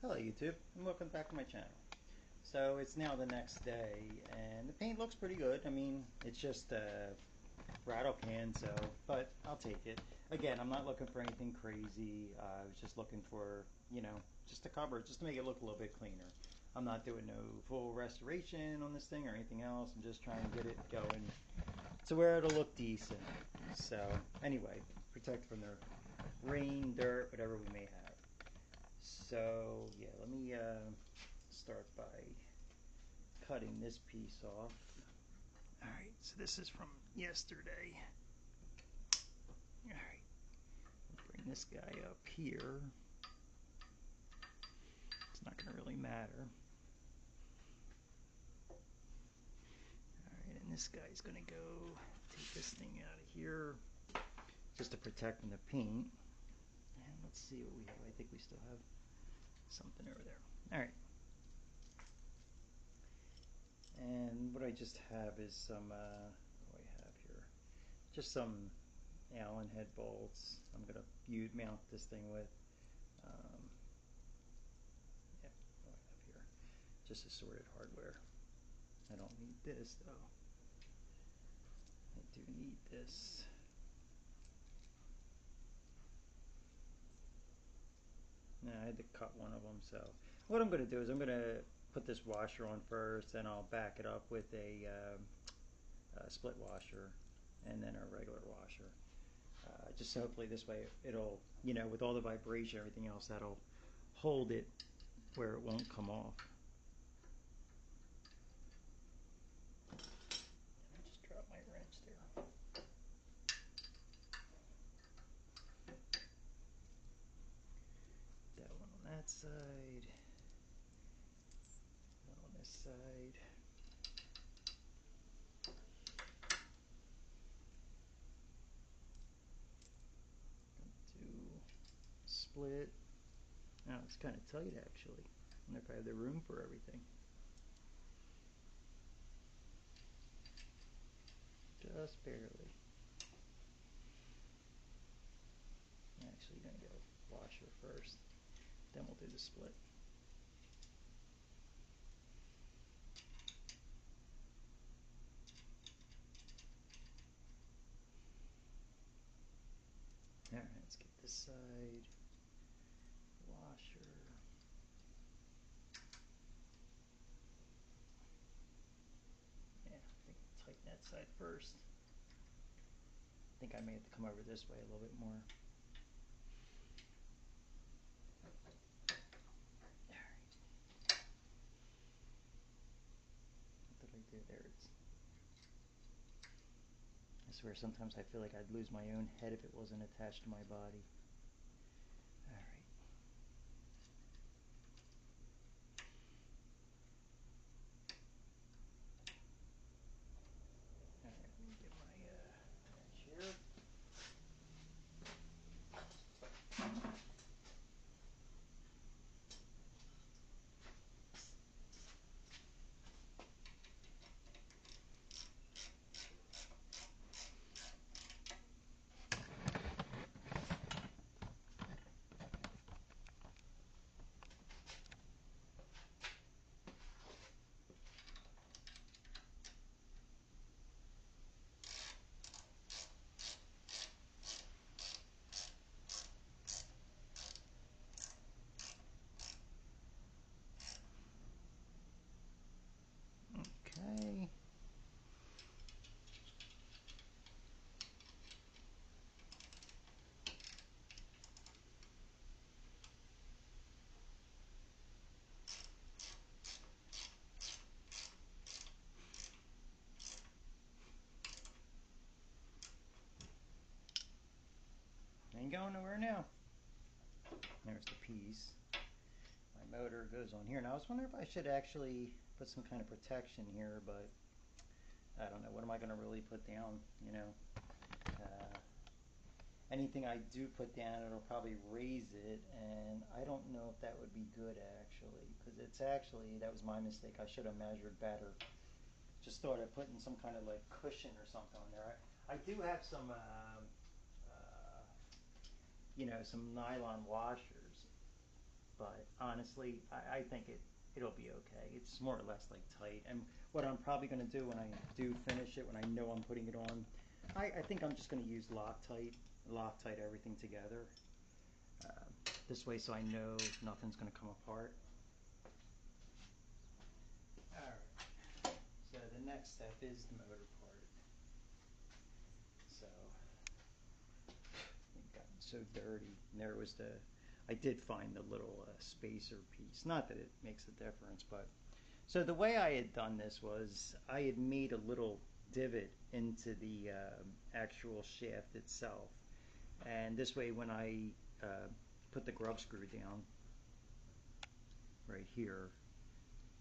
Hello YouTube, and welcome back to my channel. So it's now the next day, and the paint looks pretty good. I mean, it's just a rattle can, but I'll take it. Again, I'm not looking for anything crazy. I was just looking for, just to cover, just to make it look a little bit cleaner. I'm not doing no full restoration on this thing or anything else. I'm just trying to get it going to where it'll look decent. So anyway, protect from the rain, dirt, whatever we may have. So yeah, let me start by cutting this piece off. Alright, so this is from yesterday. Alright, bring this guy up here. It's not going to really matter. Alright, and this guy's going to go take this thing out of here just to protect from the paint. And let's see what we have. I think we still have something over there. Alright. And what I just have is some, what do I have here? Just some Allen head bolts. I'm going to mount this thing with. Yeah, what do I have here? Just assorted hardware. I don't need this though. I do need this. Now I had to cut one of them, so what I'm going to do is I'm going to put this washer on first, and I'll back it up with a split washer and then a regular washer. Just so hopefully this way it'll, with all the vibration and everything else, that'll hold it where it won't come off. I just dropped my wrench there. That one on that side, that on this side. Do split. Now it's kind of tight actually. I wonder if I have the room for everything. Just barely. I'm actually going to go washer first, then we'll do the split. Alright, let's get this side. Washer. Yeah, I think I'll tighten that side first. I think I may have to come over this way a little bit more. Alright. What did I do there? I swear sometimes I feel like I'd lose my own head if it wasn't attached to my body. Alright. Alright, let me get my wrench here. Okay. Ain't going nowhere now. There's the piece. My motor goes on here. Now I was wondering if I should actually put some kind of protection here, but I don't know. What am I going to really put down? Anything I do put down, it'll probably raise it, and I don't know if that would be good actually, because that was my mistake. I should have measured better. Just thought of putting some kind of like cushion or something on there. I do have some, some nylon washers, but honestly, I think it'll be okay. It's more or less like tight. And what I'm probably going to do when I do finish it, when I know I'm putting it on, I think I'm just going to use Loctite everything together. This way, so I know nothing's going to come apart. All right. So the next step is the motor part. So it's gotten so dirty. And there was I did find the little spacer piece. Not that it makes a difference, but so the way I had done this was I had made a little divot into the actual shaft itself, and this way when I put the grub screw down right here,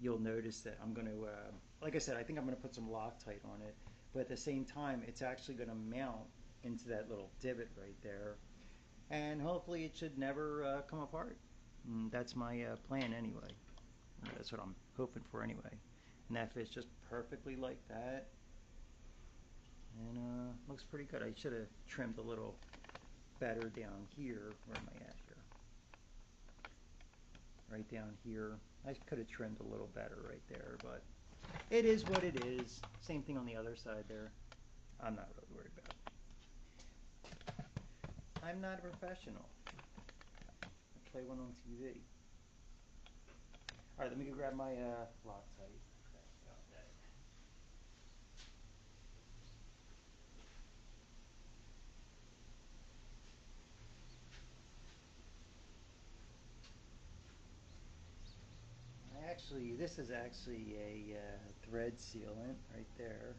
you'll notice that I'm going to, like I said, I think I'm going to put some Loctite on it, but at the same time it's actually going to mount into that little divot right there, and hopefully it should never come apart. And that's my plan anyway. That's what I'm hoping for anyway. And that fits just perfectly like that, and looks pretty good. I should have trimmed a little better down here. Where am I at here? Right down here. I could have trimmed a little better right there, but it is what it is. Same thing on the other side there. I'm not really worried about it. I'm not a professional. I play one on TV. All right, let me go grab my Loctite. This is actually a thread sealant right there.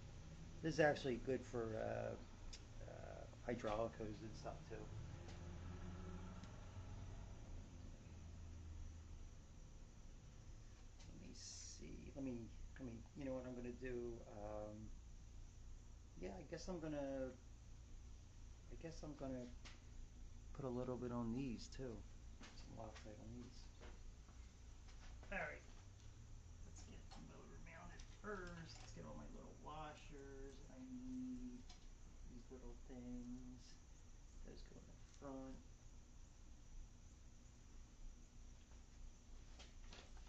This is actually good for hydraulic hoses and stuff too. Let me see. Let me. You know what I'm going to do? Yeah, I guess I'm gonna put a little bit on these too. Some Loctite on these. All right. Let's get the motor mounted first. Let's get all my little washers I need. These little things. Those go in the front.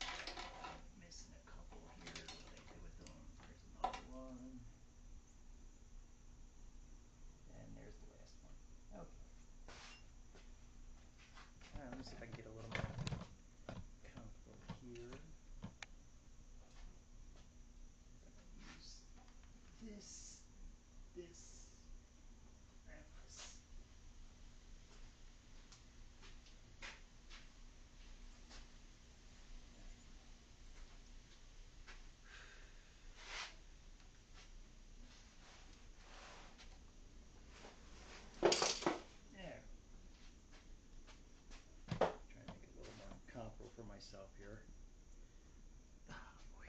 I'm missing a couple here. What did I do with them? There's another one. And there's the last one. Okay. All right, let me see if I can get a little more comfortable here. Use this, and this. There. Trying to make it a little more comfortable for myself here. Oh boy.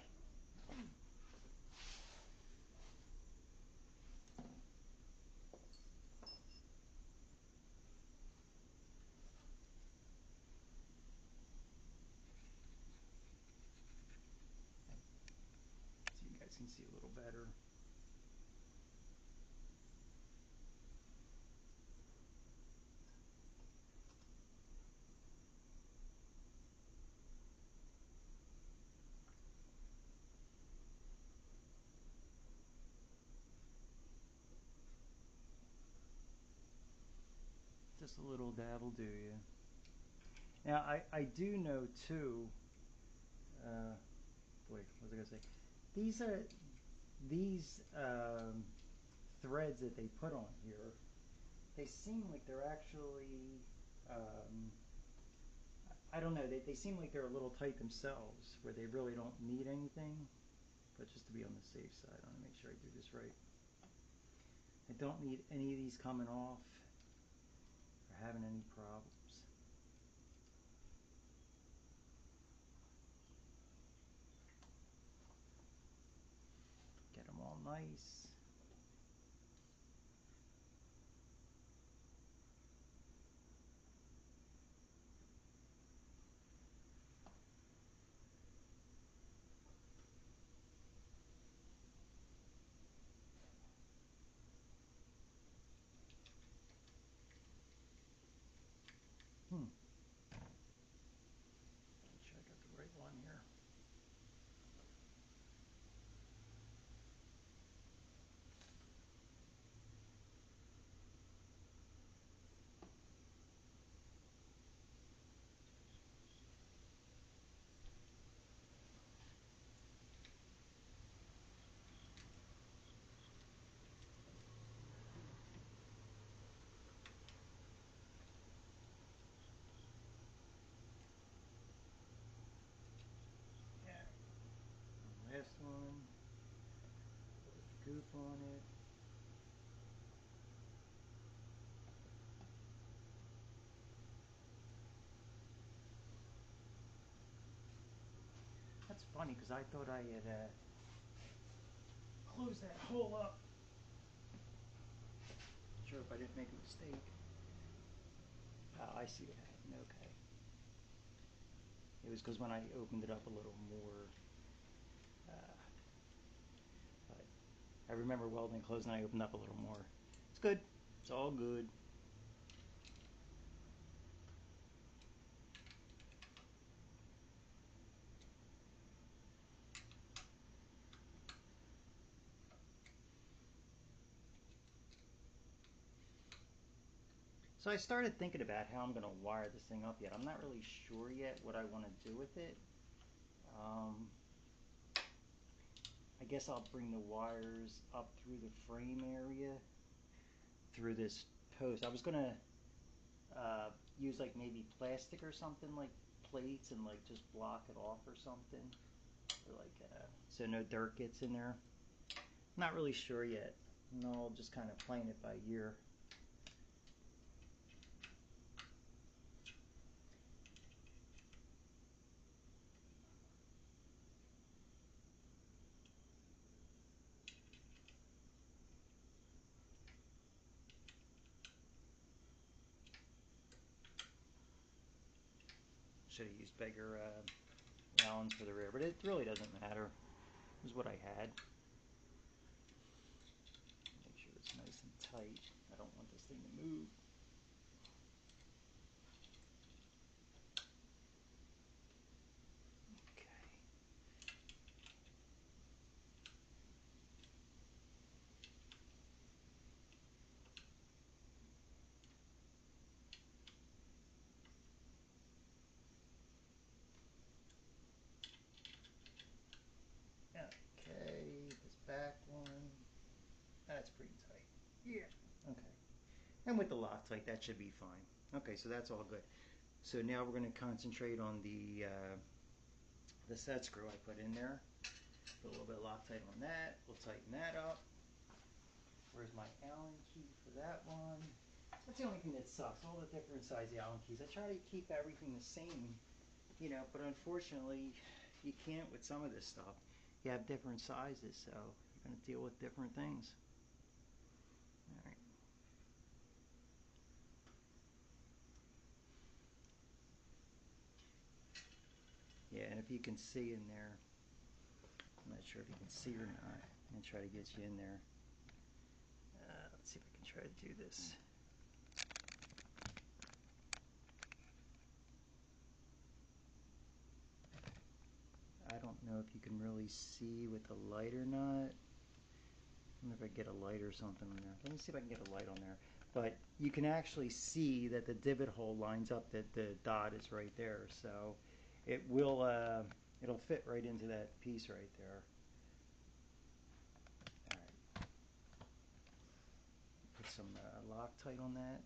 So you guys can see a little better. Just a little dab will do you. Now I do know too. Boy, what was I gonna say? These threads that they put on here. They seem like they're actually. I don't know. They seem like they're a little tight themselves, where they really don't need anything. But just to be on the safe side, I want to make sure I do this right. I don't need any of these coming off or having any problems. Get them all nice. hoop on it. That's funny because I thought I had closed that hole up. Not sure if I didn't make a mistake. Oh, I see what happened. Okay. It was because when I opened it up a little more, but I remember welding it closed and I opened up a little more. It's good. It's all good. So I started thinking about how I'm going to wire this thing up yet. I'm not really sure yet what I want to do with it. I guess I'll bring the wires up through the frame area, through this post. I was going to use like maybe plastic or something, like plates, and like just block it off or something, or like so no dirt gets in there. Not really sure yet. No, I'll just kind of playing it by ear. Should have used bigger Allens for the rear, but it really doesn't matter. This is what I had. Make sure it's nice and tight. I don't want this thing to move. Okay. Okay, this back one. That's pretty tight. Yeah. Okay. And with the Loctite, that should be fine. Okay, so that's all good. So now we're going to concentrate on the set screw I put in there. Put a little bit of Loctite on that. We'll tighten that up. Where's my Allen key for that one? That's the only thing that sucks. All the different size Allen keys. I try to keep everything the same, you know, but unfortunately, you can't with some of this stuff. You have different sizes, so you're going to deal with different things. All right. Yeah, and if you can see in there, I'm not sure if you can see or not. I'm going to try to get you in there. Let's see if I can try to do this. I don't know if you can really see with the light or not. I wonder if I can get a light or something on there. Let me see if I can get a light on there. But you can actually see that the divot hole lines up, that the dot is right there. So it will, it'll fit right into that piece right there. All right. Put some Loctite on that.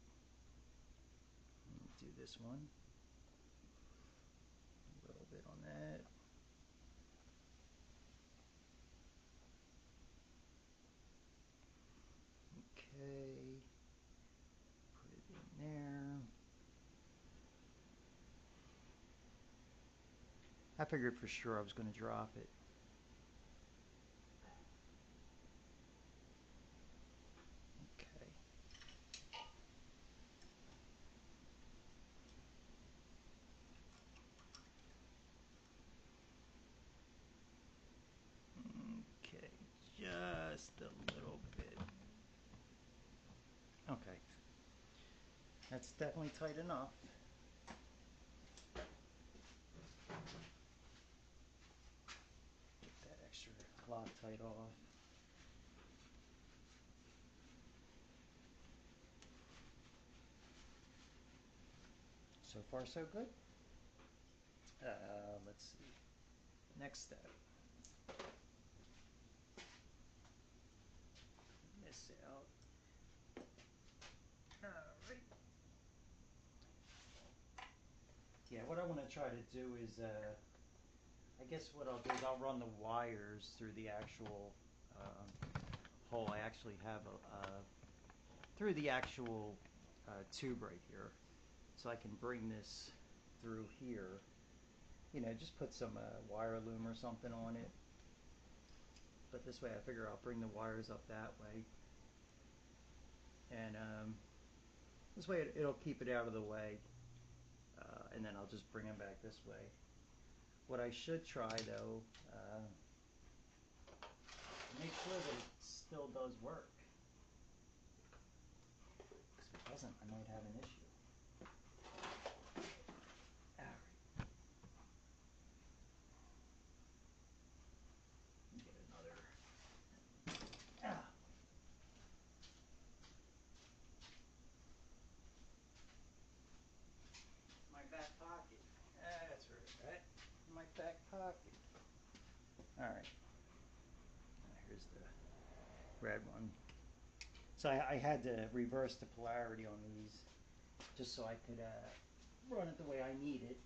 Do this one. A little bit on that. Okay. Put it in there. I figured for sure I was going to drop it. Okay. Okay, just a little bit. Okay. That's definitely tight enough. Get that extra Loctite off. So far, so good. Let's see. Next step. This out. All right. Yeah, what I want to try to do is, I guess what I'll do is I'll run the wires through the actual hole I actually have through the actual tube right here. So I can bring this through here. You know, just put some wire loom or something on it. But this way I figure I'll bring the wires up that way. And this way it'll keep it out of the way. And then I'll just bring them back this way. What I should try though, make sure that it still does work. Because if it doesn't, I might have an issue. Alright. Get another. My back pocket. That's right. My back pocket. Alright. Here's the red one. So I had to reverse the polarity on these just so I could run it the way I need it.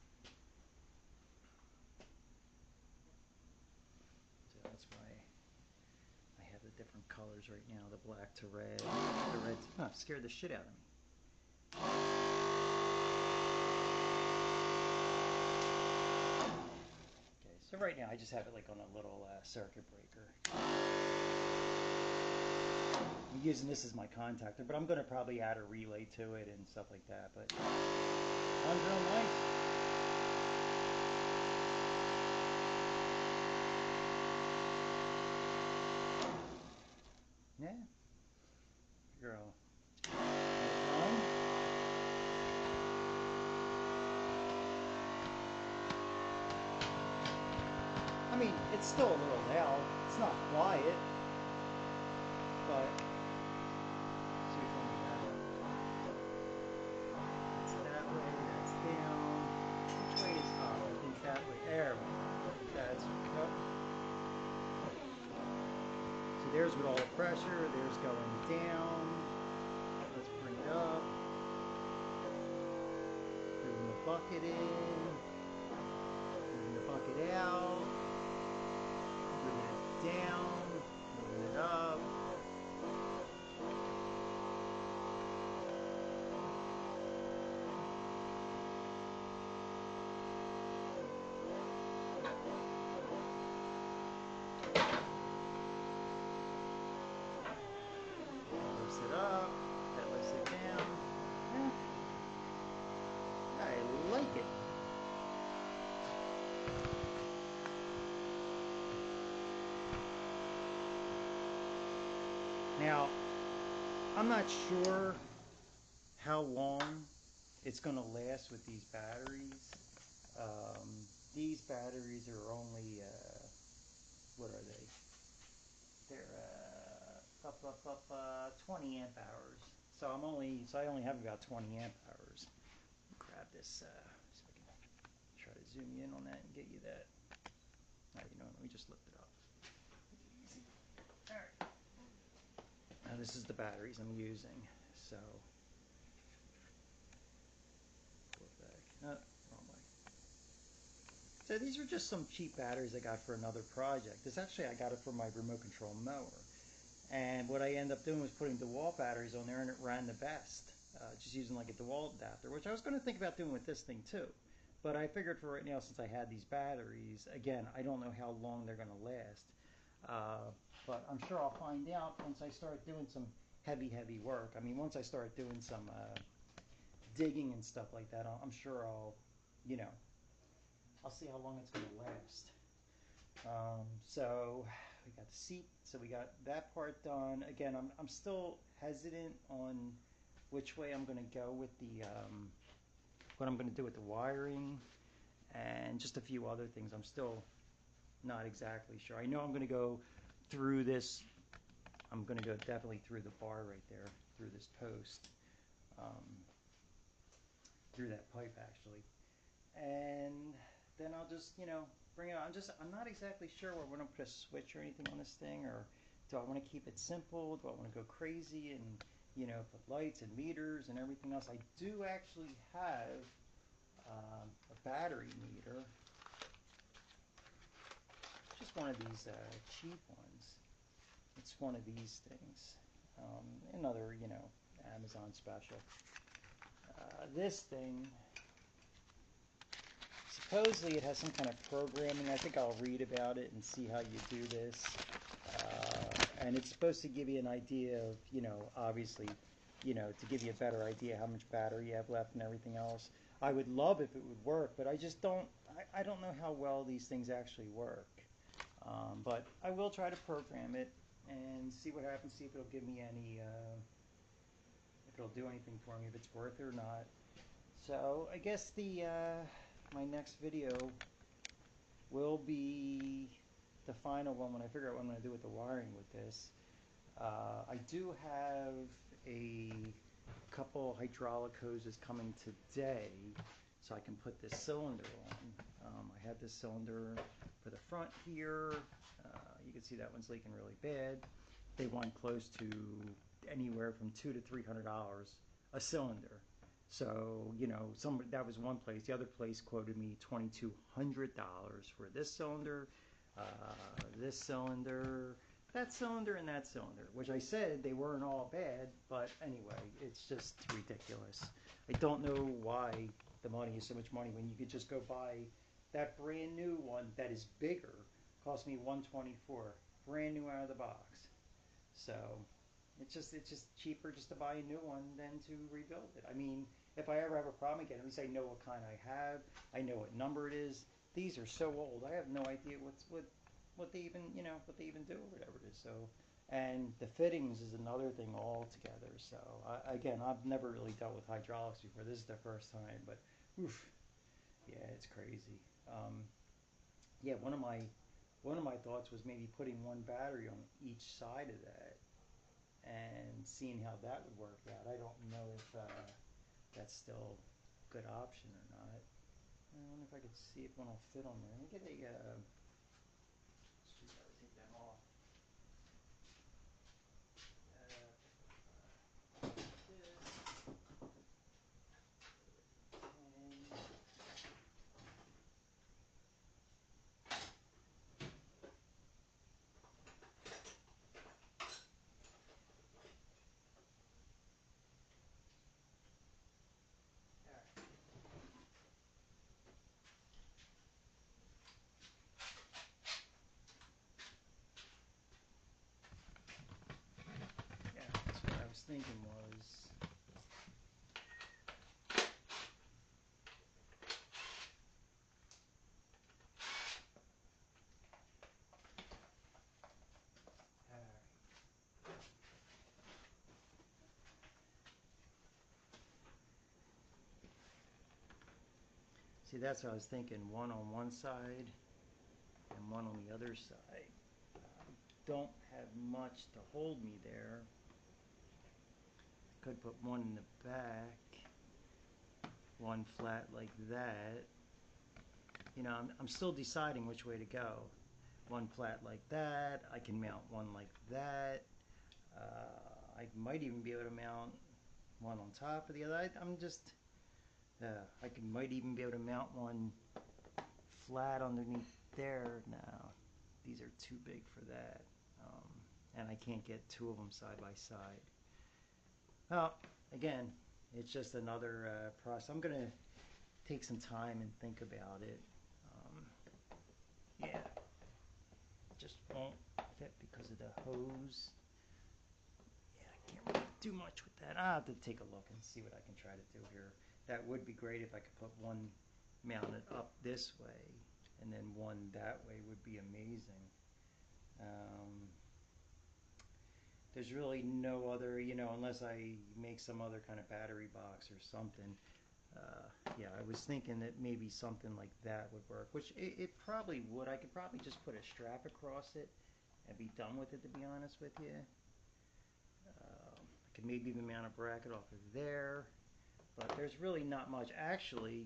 So that's why I have the different colors right now, the black to red. The red scared the shit out of me. Okay, so right now I just have it like on a little circuit breaker. I'm using this as my contactor, but I'm going to probably add a relay to it and stuff like that. But sounds real nice. Yeah. Girl. I mean, it's still a little loud. It's not quiet. But see which one we have. That's that way, that's down. Which way is up? I think that way. There we go. That's up. So there's with all the pressure, there's going down. Let's bring it up. Moving the bucket in. Moving the bucket out. Moving it down. Moving it up. It up, that lifts it down. Yeah. I like it. Now, I'm not sure how long it's going to last with these batteries. These batteries are only, what are they? They're 20 amp hours. So I only have about 20 amp hours. Grab this so I can try to zoom in on that and get you that. All right, you know what, let me just lift it up. Easy. All right. Now this is the batteries I'm using. So go back. Wrong way. So these are just some cheap batteries I got for another project. This actually I got it for my remote control mower. And what I ended up doing was putting DeWalt batteries on there, and it ran the best. Just using like a DeWalt adapter, which I was going to think about doing with this thing too. But I figured for right now, since I had these batteries, again, I don't know how long they're going to last. But I'm sure I'll find out once I start doing some heavy work. I mean, once I start doing some digging and stuff like that, I'm sure I'll see how long it's going to last. So we got the seat, so we got that part done. Again, I'm still hesitant on which way I'm going to go with the what I'm going to do with the wiring and just a few other things. I'm still not exactly sure. I know I'm going to go through this. I'm going to go definitely through the bar right there, through this post, through that pipe actually, and then I'll just bring it on. I'm not exactly sure where we're going to put a switch or anything on this thing, or do I want to keep it simple? Do I want to go crazy and put lights and meters and everything else? I do actually have a battery meter, just one of these cheap ones. It's one of these things. Another, Amazon special. This thing, supposedly it has some kind of programming. I think I'll read about it and see how you do this. And it's supposed to give you an idea of, obviously, to give you a better idea how much battery you have left and everything else. I would love if it would work, but I just don't, I don't know how well these things actually work. But I will try to program it and see what happens, see if it'll give me any, if it'll do anything for me, if it's worth it or not. So I guess my next video will be the final one when I figure out what I'm going to do with the wiring with this. I do have a couple hydraulic hoses coming today, so I can put this cylinder on. I had this cylinder for the front here. You can see that one's leaking really bad. They want close to anywhere from $200 to $300 a cylinder. So, that was one place. The other place quoted me $2,200 for this cylinder, that cylinder, and that cylinder, which I said they weren't all bad, but anyway, it's just ridiculous. I don't know why the money is so much money when you could just go buy that brand new one that is bigger. Cost me $124, brand new out of the box. So it's just cheaper just to buy a new one than to rebuild it. I mean, if I ever have a problem again, at least I know what kind I have. I know what number it is. These are so old. I have no idea what they even do or whatever it is. So, and the fittings is another thing altogether. So again, I've never really dealt with hydraulics before. This is the first time, but oof, yeah, it's crazy. Yeah, one of my thoughts was maybe putting one battery on each side of that and seeing how that would work out. I don't know if that's still a good option or not. I wonder if I could see if one will fit on there. Let me get a screwdriver, take that off. Yeah, that's what I was thinking was. See, that's what I was thinking. One on one side and one on the other side. Don't have much to hold me there. Could put one in the back, one flat like that. I'm still deciding which way to go. One flat like that. I can mount one like that. I might even be able to mount one on top of the other. Might even be able to mount one flat underneath there. No, these are too big for that. And I can't get two of them side by side. Well, again, it's just another process. I'm going to take some time and think about it. Yeah, it just won't fit because of the hose. Yeah, I can't really do much with that. I'll have to take a look and see what I can try to do here. That would be great if I could put one mounted up this way and then one that way would be amazing. There's really no other, unless I make some other kind of battery box or something. Yeah, I was thinking that maybe something like that would work, which it probably would. I could probably just put a strap across it and be done with it, to be honest with you. I could maybe even mount a bracket off of there, but there's really not much. Actually,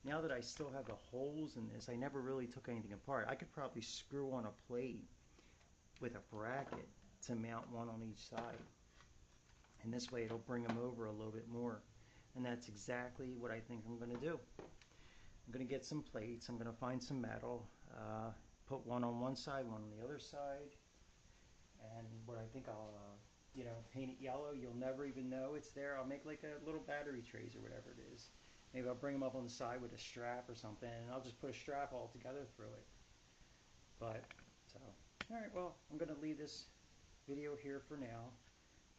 now that I still have the holes in this, I never really took anything apart. I could probably screw on a plate with a bracket to mount one on each side. And this way it'll bring them over a little bit more. And that's exactly what I think I'm going to do. I'm going to get some plates. I'm going to find some metal, put one on one side, one on the other side, and what I think I'll paint it yellow. You'll never even know it's there. I'll make like a little battery trays or whatever it is. Maybe I'll bring them up on the side with a strap or something, and I'll just put a strap all together through it. But so, all right, well, I'm gonna leave this video here for now,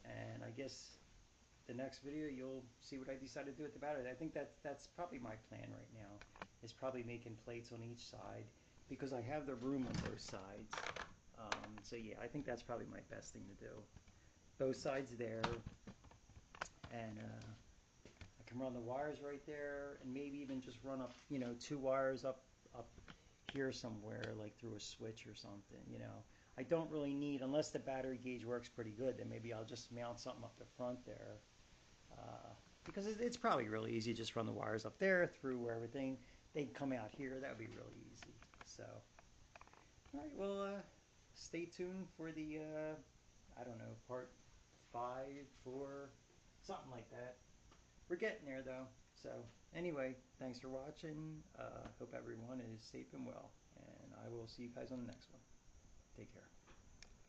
and I guess the next video you'll see what I decide to do with the battery. I think that's probably my plan right now, is probably making plates on each side because I have the room on both sides. So yeah, I think that's probably my best thing to do. Both sides there, and I can run the wires right there, and maybe even just run up, 2 wires up here somewhere, like through a switch or something. I don't really need, unless the battery gauge works pretty good, then maybe I'll just mount something up the front there. Because it's probably really easy. Just run the wires up there through where everything, they come out here. That would be really easy. So, all right, well, stay tuned for the, I don't know, part 5, 4, something like that. We're getting there though. So anyway, thanks for watching. Hope everyone is safe and well, and I will see you guys on the next one. Take care.